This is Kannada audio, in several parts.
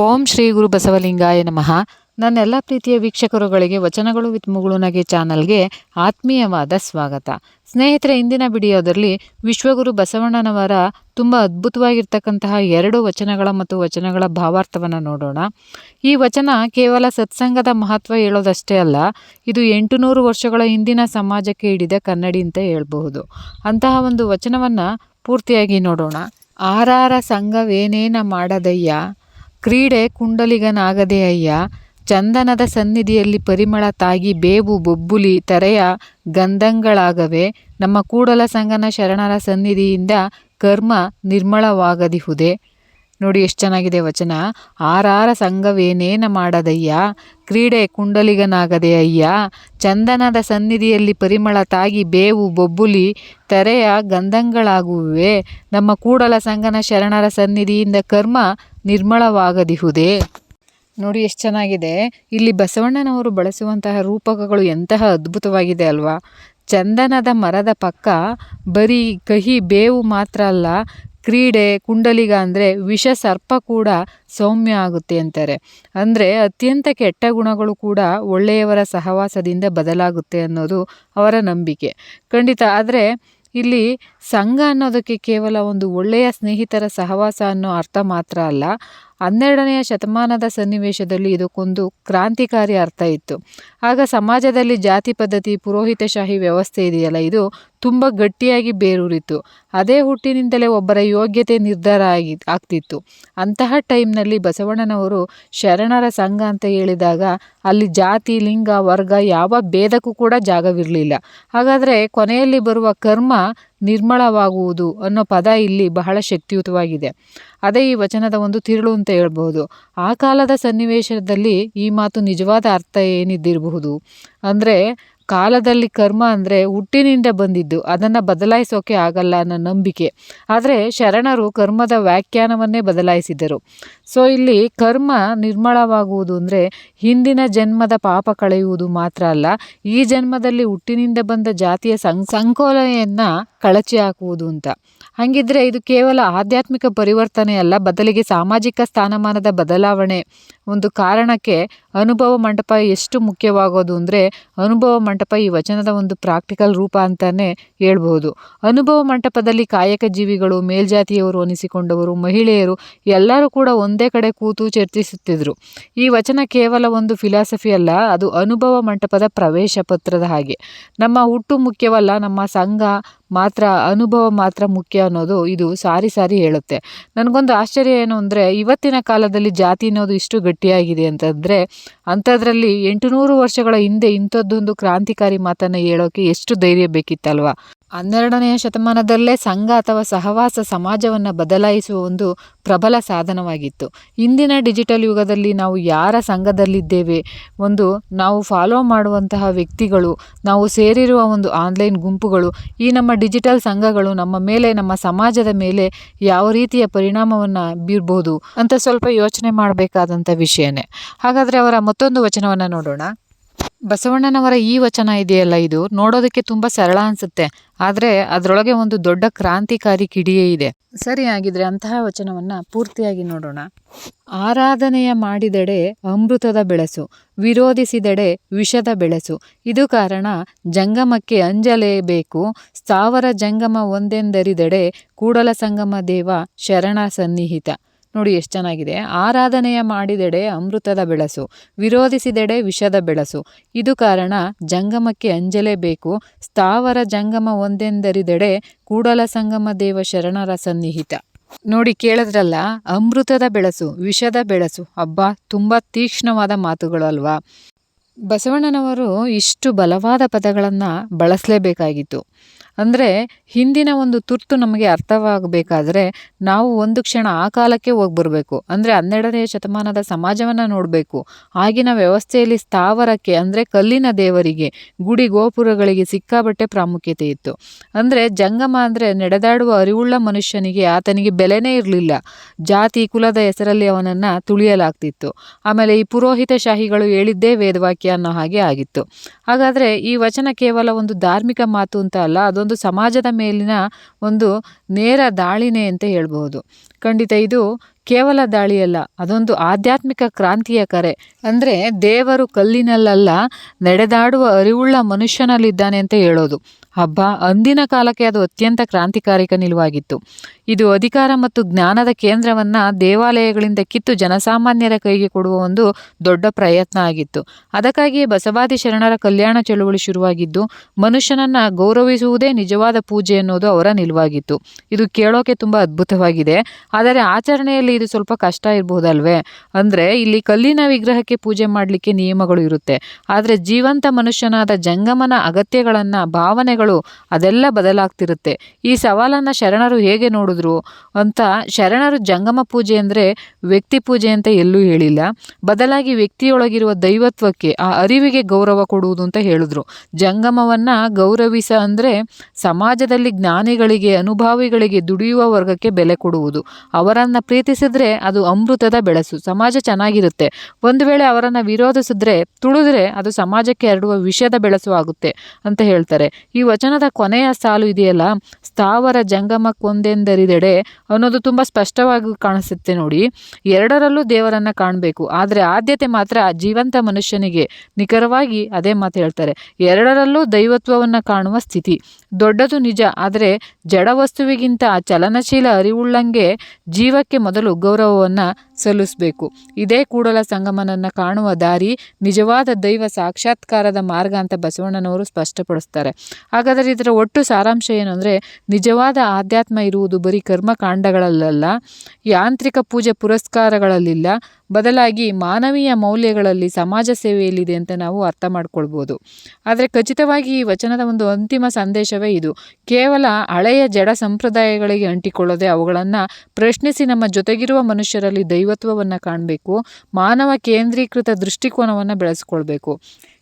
ಓಂ ಶ್ರೀ ಗುರು ಬಸವಲಿಂಗಾಯ ನಮಃ. ನನ್ನೆಲ್ಲ ಪ್ರೀತಿಯ ವೀಕ್ಷಕರುಗಳಿಗೆ ವಚನಗಳು ವಿತ್ ಮುಗುಳುನಗೆ ಚಾನಲ್ಗೆ ಆತ್ಮೀಯವಾದ ಸ್ವಾಗತ. ಸ್ನೇಹಿತರೆ, ಇಂದಿನ ವಿಡಿಯೋದಲ್ಲಿ ವಿಶ್ವಗುರು ಬಸವಣ್ಣನವರ ತುಂಬ ಅದ್ಭುತವಾಗಿರ್ತಕ್ಕಂತಹ 2 ವಚನಗಳ ಮತ್ತು ವಚನಗಳ ಭಾವಾರ್ಥವನ್ನು ನೋಡೋಣ. ಈ ವಚನ ಕೇವಲ ಸತ್ಸಂಗದ ಮಹತ್ವ ಹೇಳೋದಷ್ಟೇ ಅಲ್ಲ, ಇದು 800 ವರ್ಷಗಳ ಹಿಂದಿನ ಸಮಾಜಕ್ಕೆ ಹಿಡಿದ ಕನ್ನಡಿ ಅಂತ ಹೇಳ್ಬಹುದು. ಅಂತಹ ಒಂದು ವಚನವನ್ನು ಪೂರ್ತಿಯಾಗಿ ನೋಡೋಣ. ಆರಾರ ಸಂಘವೇನೇನ ಮಾಡದಯ್ಯ, ಕ್ರೀಡೆ ಕುಂಡಲಿಗನಾಗದೆ ಅಯ್ಯ, ಚಂದನದ ಸನ್ನಿಧಿಯಲ್ಲಿ ಪರಿಮಳ ತಾಗಿ ಬೇವು ಬೊಬ್ಬುಲಿ ತರೆಯ ಗಂಧಗಳಾಗವೆ, ನಮ್ಮ ಕೂಡಲ ಸಂಗನ ಶರಣರ ಸನ್ನಿಧಿಯಿಂದ ಕರ್ಮ ನಿರ್ಮಳವಾಗದಿಹುದೇ. ನೋಡಿ ಎಷ್ಟು ಚೆನ್ನಾಗಿದೆ ವಚನ. ಆರಾರ ಸಂಘವೇನೇನ ಮಾಡದಯ್ಯ, ಕ್ರೀಡೆ ಕುಂಡಲಿಗನಾಗದೆ ಅಯ್ಯ, ಚಂದನದ ಸನ್ನಿಧಿಯಲ್ಲಿ ಪರಿಮಳ ತಾಗಿ ಬೇವು ಬೊಬ್ಬುಲಿ ತರೆಯ ಗಂಧಗಳಾಗುವೆ, ನಮ್ಮ ಕೂಡಲ ಸಂಗನ ಶರಣರ ಸನ್ನಿಧಿಯಿಂದ ಕರ್ಮ ನಿರ್ಮಳವಾಗದಿಹುದೇ. ನೋಡಿ ಎಷ್ಟು ಚೆನ್ನಾಗಿದೆ. ಇಲ್ಲಿ ಬಸವಣ್ಣನವರು ಬಳಸುವಂತಹ ರೂಪಕಗಳು ಎಂತಹ ಅದ್ಭುತವಾಗಿದೆ ಅಲ್ವಾ. ಚಂದನದ ಮರದ ಪಕ್ಕ ಬರೀ ಕಹಿ ಬೇವು ಮಾತ್ರ ಅಲ್ಲ, ಕ್ರೀಡೆ ಕುಂಡಲಿಗ ಅಂದರೆ ವಿಷ ಸರ್ಪ ಕೂಡ ಸೌಮ್ಯ ಆಗುತ್ತೆ ಅಂತಾರೆ. ಅಂದರೆ ಅತ್ಯಂತ ಕೆಟ್ಟ ಗುಣಗಳು ಕೂಡ ಒಳ್ಳೆಯವರ ಸಹವಾಸದಿಂದ ಬದಲಾಗುತ್ತೆ ಅನ್ನೋದು ಅವರ ನಂಬಿಕೆ. ಖಂಡಿತ. ಆದರೆ ಇಲ್ಲಿ ಸಂಘ ಅನ್ನೋದಕ್ಕೆ ಕೇವಲ ಒಂದು ಒಳ್ಳೆಯ ಸ್ನೇಹಿತರ ಸಹವಾಸ ಅನ್ನೋ ಅರ್ಥ ಮಾತ್ರ ಅಲ್ಲ, 12ನೆಯ ಶತಮಾನದ ಸನ್ನಿವೇಶದಲ್ಲಿ ಇದಕ್ಕೊಂದು ಕ್ರಾಂತಿಕಾರಿ ಅರ್ಥ ಇತ್ತು. ಆಗ ಸಮಾಜದಲ್ಲಿ ಜಾತಿ ಪದ್ಧತಿ, ಪುರೋಹಿತಶಾಹಿ ವ್ಯವಸ್ಥೆ ಇದೆಯಲ್ಲ, ಇದು ತುಂಬ ಗಟ್ಟಿಯಾಗಿ ಬೇರೂರಿತ್ತು. ಅದೇ ಹುಟ್ಟಿನಿಂದಲೇ ಒಬ್ಬರ ಯೋಗ್ಯತೆ ನಿರ್ಧಾರ ಆಗ್ತಿತ್ತು. ಅಂತಹ ಟೈಮ್ನಲ್ಲಿ ಬಸವಣ್ಣನವರು ಶರಣರ ಸಂಘ ಅಂತ ಹೇಳಿದಾಗ ಅಲ್ಲಿ ಜಾತಿ, ಲಿಂಗ, ವರ್ಗ ಯಾವ ಭೇದಕ್ಕೂ ಕೂಡ ಜಾಗವಿರಲಿಲ್ಲ. ಹಾಗಾದರೆ ಕೊನೆಯಲ್ಲಿ ಬರುವ ಕರ್ಮ ನಿರ್ಮಳವಾಗುವುದು ಅನ್ನೋ ಪದ ಇಲ್ಲಿ ಬಹಳ ಶಕ್ತಿಯುತವಾಗಿದೆ. ಅದೇ ಈ ವಚನದ ಒಂದು ತಿರುಳು ಅಂತ ಹೇಳ್ಬಹುದು. ಆ ಕಾಲದ ಸನ್ನಿವೇಶದಲ್ಲಿ ಈ ಮಾತು ನಿಜವಾದ ಅರ್ಥ ಏನಿದ್ದಿರಬಹುದು ಅಂದರೆ, ಕಾಲದಲ್ಲಿ ಕರ್ಮ ಅಂದರೆ ಹುಟ್ಟಿನಿಂದ ಬಂದಿದ್ದು, ಅದನ್ನು ಬದಲಾಯಿಸೋಕೆ ಆಗಲ್ಲ ಅನ್ನೋ ನಂಬಿಕೆ. ಆದರೆ ಶರಣರು ಕರ್ಮದ ವ್ಯಾಖ್ಯಾನವನ್ನೇ ಬದಲಾಯಿಸಿದರು. ಸೊ ಇಲ್ಲಿ ಕರ್ಮ ನಿರ್ಮಳವಾಗುವುದು ಅಂದರೆ ಹಿಂದಿನ ಜನ್ಮದ ಪಾಪ ಕಳೆಯುವುದು ಮಾತ್ರ ಅಲ್ಲ, ಈ ಜನ್ಮದಲ್ಲಿ ಹುಟ್ಟಿನಿಂದ ಬಂದ ಜಾತಿಯ ಸಂಕೋಲೆಯನ್ನು ಕಳಚಿ ಹಾಕುವುದು ಅಂತ. ಹಾಗಿದ್ರೆ ಇದು ಕೇವಲ ಆಧ್ಯಾತ್ಮಿಕ ಪರಿವರ್ತನೆ ಅಲ್ಲ, ಬದಲಿಗೆ ಸಾಮಾಜಿಕ ಸ್ಥಾನಮಾನದ ಬದಲಾವಣೆ. ಒಂದು ಕಾರಣಕ್ಕೆ ಅನುಭವ ಮಂಟಪ ಎಷ್ಟು ಮುಖ್ಯವಾಗೋದು ಅಂದರೆ, ಅನುಭವ ಮಂಟಪ ಈ ವಚನದ ಒಂದು ಪ್ರಾಕ್ಟಿಕಲ್ ರೂಪ ಅಂತಾನೆ ಹೇಳ್ಬಹುದು. ಅನುಭವ ಮಂಟಪದಲ್ಲಿ ಕಾಯಕ ಜೀವಿಗಳು, ಮೇಲ್ಜಾತಿಯವರು ಅನಿಸಿಕೊಂಡವರು, ಮಹಿಳೆಯರು ಎಲ್ಲರೂ ಕೂಡ ಒಂದೇ ಕಡೆ ಕೂತು ಚರ್ಚಿಸುತ್ತಿದ್ರು. ಈ ವಚನ ಕೇವಲ ಒಂದು ಫಿಲಾಸಫಿ ಅಲ್ಲ, ಅದು ಅನುಭವ ಮಂಟಪದ ಪ್ರವೇಶ ಪತ್ರದ ಹಾಗೆ. ನಮ್ಮ ಹುಟ್ಟು ಮುಖ್ಯವಲ್ಲ, ನಮ್ಮ ಸಂಘ ಮಾತ್ರ, ಅನುಭವ ಮಾತ್ರ ಮುಖ್ಯ ಅನ್ನೋದು ಇದು ಸಾರಿ ಸಾರಿ ಹೇಳುತ್ತೆ. ನನಗೊಂದು ಆಶ್ಚರ್ಯ ಏನು ಅಂದರೆ, ಇವತ್ತಿನ ಕಾಲದಲ್ಲಿ ಜಾತಿ ಅನ್ನೋದು ಇಷ್ಟು ಗಟ್ಟಿಯಾಗಿದೆ ಅಂತಂದರೆ, ಅಂಥದ್ರಲ್ಲಿ 800 ವರ್ಷಗಳ ಹಿಂದೆ ಇಂಥದ್ದೊಂದು ಕ್ರಾಂತಿಕಾರಿ ಮಾತನ್ನು ಹೇಳೋಕೆ ಎಷ್ಟು ಧೈರ್ಯ ಬೇಕಿತ್ತಲ್ವ. 12ನೆಯ ಶತಮಾನದಲ್ಲೇ ಸಂಘ ಅಥವಾ ಸಹವಾಸ ಸಮಾಜವನ್ನು ಬದಲಾಯಿಸುವ ಒಂದು ಪ್ರಬಲ ಸಾಧನವಾಗಿತ್ತು. ಇಂದಿನ ಡಿಜಿಟಲ್ ಯುಗದಲ್ಲಿ ನಾವು ಯಾರ ಸಂಘದಲ್ಲಿದ್ದೇವೆ, ನಾವು ಫಾಲೋ ಮಾಡುವಂತಹ ವ್ಯಕ್ತಿಗಳು, ನಾವು ಸೇರಿರುವ ಒಂದು ಆನ್ಲೈನ್ ಗುಂಪುಗಳು, ಈ ನಮ್ಮ ಡಿಜಿಟಲ್ ಸಂಘಗಳು ನಮ್ಮ ಮೇಲೆ, ನಮ್ಮ ಸಮಾಜದ ಮೇಲೆ ಯಾವ ರೀತಿಯ ಪರಿಣಾಮವನ್ನು ಬೀರ್ಬೋದು ಅಂತ ಸ್ವಲ್ಪ ಯೋಚನೆ ಮಾಡಬೇಕಾದಂಥ ವಿಷಯನೇ. ಹಾಗಾದರೆ ಅವರ ಮತ್ತೊಂದು ವಚನವನ್ನು ನೋಡೋಣ. ಬಸವಣ್ಣನವರ ಈ ವಚನ ಇದೆಯಲ್ಲ, ಇದು ನೋಡೋದಕ್ಕೆ ತುಂಬ ಸರಳ ಅನಿಸುತ್ತೆ, ಆದರೆ ಅದರೊಳಗೆ ಒಂದು ದೊಡ್ಡ ಕ್ರಾಂತಿಕಾರಿ ಕಿಡಿಯೇ ಇದೆ. ಸರಿ, ಆಗಿದ್ರೆ ಅಂತಹ ವಚನವನ್ನು ಪೂರ್ತಿಯಾಗಿ ನೋಡೋಣ. ಆರಾಧನೆಯ ಮಾಡಿದೆಡೆ ಅಮೃತದ ಬೆಳಸು, ವಿರೋಧಿಸಿದೆಡೆ ವಿಷದ ಬೆಳಸು, ಇದು ಕಾರಣ ಜಂಗಮಕ್ಕೆ ಅಂಜಲೇಬೇಕು, ಸ್ಥಾವರ ಜಂಗಮ ಒಂದೆಂದರಿದೆಡೆ ಕೂಡಲ ಸಂಗಮ ದೇವ ಶರಣ ಸನ್ನಿಹಿತ. ನೋಡಿ ಎಷ್ಟು ಚೆನ್ನಾಗಿದೆ. ಆರಾಧನೆಯ ಮಾಡಿದೆಡೆ ಅಮೃತದ ಬೆಳಸು, ವಿರೋಧಿಸಿದೆಡೆ ವಿಷದ ಬೆಳಸು, ಇದು ಕಾರಣ ಜಂಗಮಕ್ಕೆ ಅಂಜಲೇಬೇಕು, ಸ್ಥಾವರ ಜಂಗಮ ಒಂದೆಂದರಿದೆಡೆ ಕೂಡಲ ಸಂಗಮ ದೇವ ಶರಣರ ಸನ್ನಿಹಿತ. ನೋಡಿ, ಕೇಳಿದ್ರಲ್ಲ, ಅಮೃತದ ಬೆಳಸು, ವಿಷದ ಬೆಳಸು. ಅಬ್ಬಾ, ತುಂಬ ತೀಕ್ಷ್ಣವಾದ ಮಾತುಗಳು ಅಲ್ವಾ. ಬಸವಣ್ಣನವರು ಇಷ್ಟು ಬಲವಾದ ಪದಗಳನ್ನು ಬಳಸಲೇಬೇಕಾಗಿತ್ತು. ಅಂದರೆ ಹಿಂದಿನ ಒಂದು ತುರ್ತು ನಮಗೆ ಅರ್ಥವಾಗಬೇಕಾದ್ರೆ ನಾವು ಒಂದು ಕ್ಷಣ ಆ ಕಾಲಕ್ಕೆ ಹೋಗಿ ಬರಬೇಕು. ಅಂದರೆ 12ನೆಯ ಶತಮಾನದ ಸಮಾಜವನ್ನು ನೋಡಬೇಕು. ಆಗಿನ ವ್ಯವಸ್ಥೆಯಲ್ಲಿ ಸ್ಥಾವರಕ್ಕೆ ಅಂದರೆ ಕಲ್ಲಿನ ದೇವರಿಗೆ, ಗುಡಿ ಗೋಪುರಗಳಿಗೆ ಸಿಕ್ಕಾಬಟ್ಟೆ ಪ್ರಾಮುಖ್ಯತೆ ಇತ್ತು. ಅಂದರೆ ಜಂಗಮ ಅಂದರೆ ನಡೆದಾಡುವ ಅರಿವುಳ್ಳ ಮನುಷ್ಯನಿಗೆ, ಆತನಿಗೆ ಬೆಲೆನೇ ಇರಲಿಲ್ಲ. ಜಾತಿ ಕುಲದ ಹೆಸರಲ್ಲಿ ಅವನನ್ನು ತುಳಿಯಲಾಗ್ತಿತ್ತು. ಆಮೇಲೆ ಈ ಪುರೋಹಿತಶಾಹಿಗಳು ಹೇಳಿದ್ದೇ ವೇದವಾಕ್ಯ ಅನ್ನೋ ಹಾಗೆ ಆಗಿತ್ತು. ಹಾಗಾದರೆ ಈ ವಚನ ಕೇವಲ ಒಂದು ಧಾರ್ಮಿಕ ಮಾತು ಅಂತ ಅಲ್ಲ, ಅದೊಂದು ಸಮಾಜದ ಮೇಲಿನ ಒಂದು ನೇರ ದಾಳಿನೇ ಅಂತ ಹೇಳ್ಬಹುದು. ಖಂಡಿತ ಇದು ಕೇವಲ ದಾಳಿಯಲ್ಲ, ಅದೊಂದು ಆಧ್ಯಾತ್ಮಿಕ ಕ್ರಾಂತಿಯ ಕರೆ. ಅಂದರೆ ದೇವರು ಕಲ್ಲಿನಲ್ಲ ನಡೆದಾಡುವ ಅರಿವುಳ್ಳ ಮನುಷ್ಯನಲ್ಲಿದ್ದಾನೆ ಅಂತ ಹೇಳೋದು. ಹಬ್ಬ ಅಂದಿನ ಕಾಲಕ್ಕೆ ಅದು ಅತ್ಯಂತ ಕ್ರಾಂತಿಕಾರಿಕ ನಿಲುವಾಗಿತ್ತು. ಇದು ಅಧಿಕಾರ ಮತ್ತು ಜ್ಞಾನದ ಕೇಂದ್ರವನ್ನ ದೇವಾಲಯಗಳಿಂದ ಕಿತ್ತು ಜನಸಾಮಾನ್ಯರ ಕೈಗೆ ಕೊಡುವ ಒಂದು ದೊಡ್ಡ ಪ್ರಯತ್ನ ಆಗಿತ್ತು. ಅದಕ್ಕಾಗಿಯೇ ಬಸವಾದಿ ಶರಣರ ಕಲ್ಯಾಣ ಚಳುವಳಿ ಶುರುವಾಗಿದ್ದು, ಮನುಷ್ಯನನ್ನ ಗೌರವಿಸುವುದೇ ನಿಜವಾದ ಪೂಜೆ ಅನ್ನೋದು ಅವರ ನಿಲುವಾಗಿತ್ತು. ಇದು ಕೇಳೋಕೆ ತುಂಬಾ ಅದ್ಭುತವಾಗಿದೆ, ಆದರೆ ಆಚರಣೆಯಲ್ಲಿ ಇದು ಸ್ವಲ್ಪ ಕಷ್ಟ ಇರಬಹುದಲ್ವೇ? ಅಂದ್ರೆ ಇಲ್ಲಿ ಕಲ್ಲಿನ ವಿಗ್ರಹಕ್ಕೆ ಪೂಜೆ ಮಾಡಲಿಕ್ಕೆ ನಿಯಮಗಳು ಇರುತ್ತೆ, ಆದರೆ ಜೀವಂತ ಮನುಷ್ಯನಾದ ಜಂಗಮನ ಅಗತ್ಯಗಳನ್ನ, ಭಾವನೆಗಳು ಅದೆಲ್ಲ ಬದಲಾಗ್ತಿರುತ್ತೆ. ಈ ಸವಾಲನ್ನ ಶರಣರು ಹೇಗೆ ನೋಡಿದ್ರು ಅಂತ, ಶರಣರು ಜಂಗಮ ಪೂಜೆ ಅಂದ್ರೆ ವ್ಯಕ್ತಿ ಪೂಜೆ ಅಂತ ಎಲ್ಲೂ ಹೇಳಿಲ್ಲ, ಬದಲಾಗಿ ವ್ಯಕ್ತಿಯೊಳಗಿರುವ ದೈವತ್ವಕ್ಕೆ, ಆ ಅರಿವಿಗೆ ಗೌರವ ಕೊಡುವುದು ಅಂತ ಹೇಳಿದ್ರು. ಜಂಗಮವನ್ನ ಗೌರವಿಸ ಅಂದ್ರೆ ಸಮಾಜದಲ್ಲಿ ಜ್ಞಾನಿಗಳಿಗೆ, ಅನುಭಾವಿಗಳಿಗೆ, ದುಡಿಯುವ ವರ್ಗಕ್ಕೆ ಬೆಲೆ ಕೊಡುವುದು. ಅವರನ್ನ ಪ್ರೀತಿಸಿದ್ರೆ ಅದು ಅಮೃತದ ಬೆಳಸು, ಸಮಾಜ ಚೆನ್ನಾಗಿರುತ್ತೆ. ಒಂದು ವೇಳೆ ಅವರನ್ನ ವಿರೋಧಿಸಿದ್ರೆ, ತುಳಿದ್ರೆ ಅದು ಸಮಾಜಕ್ಕೆ ಹರಡುವ ವಿಷದ ಬೆಳಸು ಆಗುತ್ತೆ ಅಂತ ಹೇಳ್ತಾರೆ. ಈ ವಚನದ ಕೊನೆಯ ಸಾಲು ಇದೆಯಲ್ಲ, ಸ್ಥಾವರ ಜಂಗಮಕ್ಕೊಂದೆಂದರಿದೆಡೆ ಅನ್ನೋದು ತುಂಬಾ ಸ್ಪಷ್ಟವಾಗಿ ಕಾಣಿಸುತ್ತೆ ನೋಡಿ. ಎರಡರಲ್ಲೂ ದೇವರನ್ನ ಕಾಣಬೇಕು, ಆದರೆ ಆದ್ಯತೆ ಮಾತ್ರ ಜೀವಂತ ಮನುಷ್ಯನಿಗೆ. ನಿಖರವಾಗಿ ಅದೇ ಮಾತು ಹೇಳ್ತಾರೆ. ಎರಡರಲ್ಲೂ ದೈವತ್ವವನ್ನ ಕಾಣುವ ಸ್ಥಿತಿ ದೊಡ್ಡದು ನಿಜ, ಆದರೆ ಜಡವಸ್ತುವಿಗಿಂತ ಚಲನಶೀಲ ಅರಿವುಳ್ಳಂಗೆ ಜೀವಕ್ಕೆ ಮೊದಲು ಗೌರವವನ್ನ ಸಲ್ಲಿಸಬೇಕು. ಇದೇ ಕೂಡಲ ಸಂಗಮನನ್ನ ಕಾಣುವ ದಾರಿ, ನಿಜವಾದ ದೈವ ಸಾಕ್ಷಾತ್ಕಾರದ ಮಾರ್ಗ ಅಂತ ಬಸವಣ್ಣನವರು ಸ್ಪಷ್ಟಪಡಿಸ್ತಾರೆ. ಹಾಗಾದರೆ ಇದರ ಒಟ್ಟು ಸಾರಾಂಶ ಏನು ಅಂದರೆ, ನಿಜವಾದ ಆಧ್ಯಾತ್ಮ ಇರುವುದು ಬರೀ ಕರ್ಮಕಾಂಡಗಳಲ್ಲ, ಯಾಂತ್ರಿಕ ಪೂಜೆ ಪುರಸ್ಕಾರಗಳಲ್ಲಿಲ್ಲ, ಬದಲಾಗಿ ಮಾನವೀಯ ಮೌಲ್ಯಗಳಲ್ಲಿ, ಸಮಾಜ ಸೇವೆಯಲ್ಲಿದೆ ಅಂತ ನಾವು ಅರ್ಥ ಮಾಡ್ಕೊಳ್ಬೋದು. ಆದರೆ ಖಚಿತವಾಗಿ ಈ ವಚನದ ಒಂದು ಅಂತಿಮ ಸಂದೇಶವೇ ಇದು. ಕೇವಲ ಹಳೆಯ ಜಡ ಸಂಪ್ರದಾಯಗಳಿಗೆ ಅಂಟಿಕೊಳ್ಳದೆ ಅವುಗಳನ್ನು ಪ್ರಶ್ನಿಸಿ ನಮ್ಮ ಜೊತೆಗಿರುವ ಮನುಷ್ಯರಲ್ಲಿ ದೈವತ್ವವನ್ನು ಕಾಣಬೇಕು, ಮಾನವ ಕೇಂದ್ರೀಕೃತ ದೃಷ್ಟಿಕೋನವನ್ನು ಬೆಳೆಸ್ಕೊಳ್ಬೇಕು.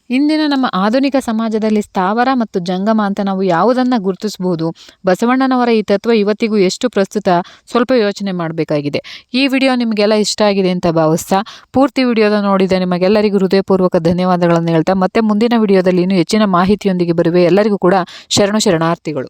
ಇಂದಿನ ನಮ್ಮ ಆಧುನಿಕ ಸಮಾಜದಲ್ಲಿ ಸ್ಥಾವರ ಮತ್ತು ಜಂಗಮ ಅಂತ ನಾವು ಯಾವುದನ್ನು ಗುರುತಿಸಬಹುದು? ಬಸವಣ್ಣನವರ ಈ ತತ್ವ ಇವತ್ತಿಗೂ ಎಷ್ಟು ಪ್ರಸ್ತುತ? ಸ್ವಲ್ಪ ಯೋಚನೆ ಮಾಡಬೇಕಾಗಿದೆ. ಈ ವಿಡಿಯೋ ನಿಮಗೆಲ್ಲ ಇಷ್ಟ ಆಗಿದೆ ಅಂತ ಭಾವಿಸ್ತಾ, ಪೂರ್ತಿ ವಿಡಿಯೋದ ನೋಡಿದ ನಿಮಗೆಲ್ಲರಿಗೂ ಹೃದಯಪೂರ್ವಕ ಧನ್ಯವಾದಗಳನ್ನು ಹೇಳ್ತಾ, ಮತ್ತೆ ಮುಂದಿನ ವಿಡಿಯೋದಲ್ಲಿ ಇನ್ನೂ ಹೆಚ್ಚಿನ ಮಾಹಿತಿಯೊಂದಿಗೆ ಬರುವೆ. ಎಲ್ಲರಿಗೂ ಕೂಡ ಶರಣಾರ್ಥಿಗಳು.